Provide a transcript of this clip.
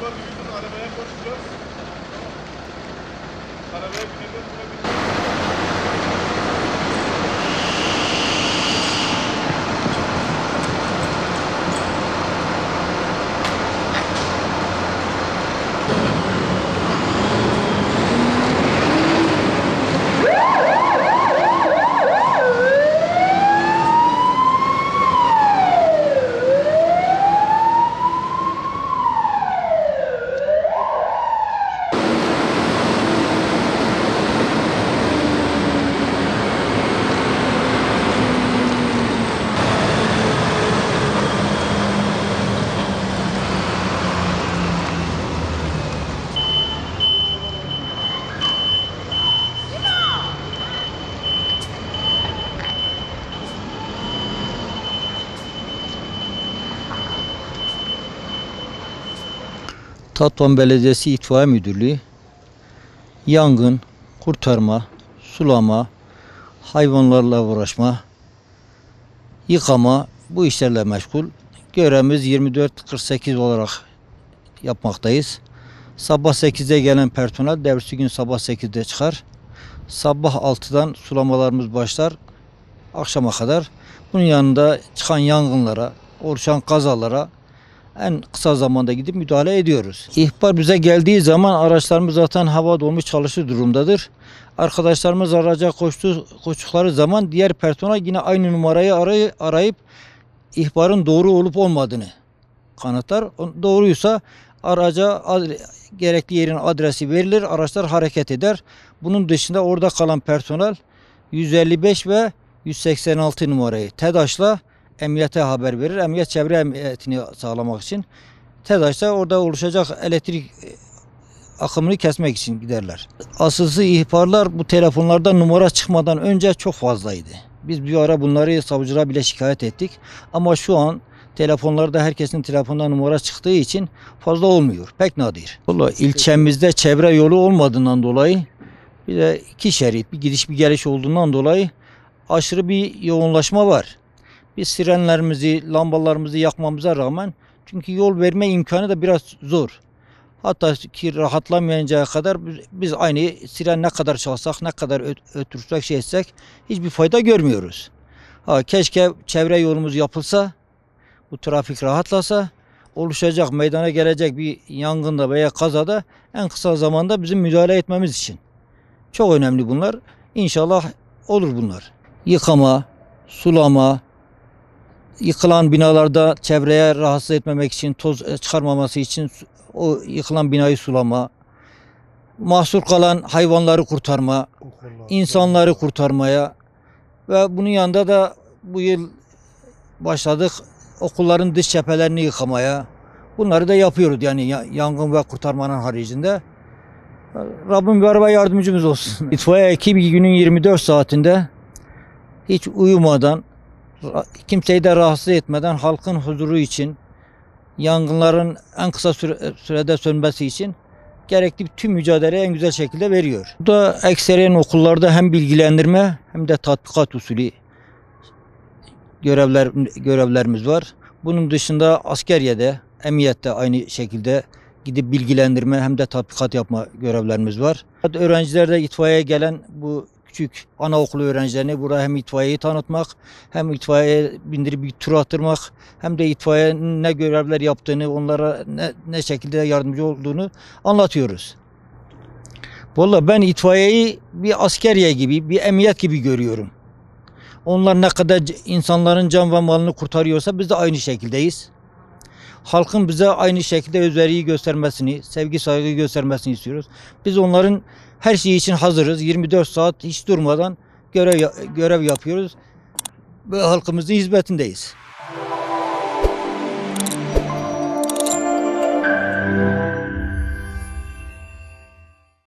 var, büyüdün, arabaya koşacağız. Arabaya bineceğiz, buna bineceğiz. Tatvan Belediyesi İtfaiye Müdürlüğü yangın, kurtarma, sulama, hayvanlarla uğraşma, yıkama bu işlerle meşgul. Görevimiz 24-48 olarak yapmaktayız. Sabah 8'de gelen personel devrisi gün sabah 8'de çıkar. Sabah 6'dan sulamalarımız başlar akşama kadar. Bunun yanında çıkan yangınlara, oluşan kazalara en kısa zamanda gidip müdahale ediyoruz. İhbar bize geldiği zaman araçlarımız zaten hava dolmuş çalışır durumdadır. Arkadaşlarımız araca koştukları zaman diğer personel yine aynı numarayı arayıp ihbarın doğru olup olmadığını kanıtlar. Doğruysa araca gerekli yerin adresi verilir, araçlar hareket eder. Bunun dışında orada kalan personel 155 ve 186 numarayı TEDAŞ'la emniyete haber verir. Emniyet çevre emniyetini sağlamak için. TEDAŞ'ta orada oluşacak elektrik akımını kesmek için giderler. Asılsız ihbarlar bu telefonlarda numara çıkmadan önce çok fazlaydı. Biz bir ara bunları savcılığa bile şikayet ettik. Ama şu an telefonlarda herkesin telefonda numara çıktığı için fazla olmuyor. Pek nadir. Vallahi ilçemizde çevre yolu olmadığından dolayı bir de iki şerit bir gidiş bir geliş olduğundan dolayı aşırı bir yoğunlaşma var. Biz sirenlerimizi, lambalarımızı yakmamıza rağmen çünkü yol verme imkanı da biraz zor. Hatta ki rahatlamayıncaya kadar biz aynı siren ne kadar çalsak, ne kadar ötürsek şey etsek hiçbir fayda görmüyoruz. Keşke çevre yolumuz yapılsa, bu trafik rahatlasa, oluşacak, meydana gelecek bir yangında veya kazada en kısa zamanda bizim müdahale etmemiz için. Çok önemli bunlar. İnşallah olur bunlar. Yıkama, sulama, yıkılan binalarda çevreye rahatsız etmemek için, toz çıkarmaması için o yıkılan binayı sulama, mahsur kalan hayvanları kurtarma, insanları kurtarmaya ve bunun yanında da bu yıl başladık okulların dış cephelerini yıkamaya. Bunları da yapıyoruz yani yangın ve kurtarmanın haricinde. Rabbim bir araba yardımcımız olsun. İtfaiye ekibi günün 24 saatinde hiç uyumadan, kimseyi de rahatsız etmeden halkın huzuru için, yangınların en kısa sürede sönmesi için gerekli tüm mücadeleyi en güzel şekilde veriyor. Bu da ekseriyen okullarda hem bilgilendirme hem de tatbikat usulü görevlerimiz var. Bunun dışında askeriyede, emniyette aynı şekilde gidip bilgilendirme hem de tatbikat yapma görevlerimiz var. Öğrenciler de itfaiyeye gelen bu küçük anaokulu öğrencilerini burada hem itfaiyeyi tanıtmak, hem itfaiyeye bindirip bir tur attırmak, hem de itfaiyenin ne görevler yaptığını, onlara ne şekilde yardımcı olduğunu anlatıyoruz. Vallahi ben itfaiyeyi bir askeriye gibi, bir emniyet gibi görüyorum. Onlar ne kadar insanların can ve malını kurtarıyorsa biz de aynı şekildeyiz. Halkın bize aynı şekilde özveriyi göstermesini, sevgi saygı göstermesini istiyoruz. Biz onların her şeyi için hazırız. 24 saat hiç durmadan görev yapıyoruz ve halkımızın hizmetindeyiz.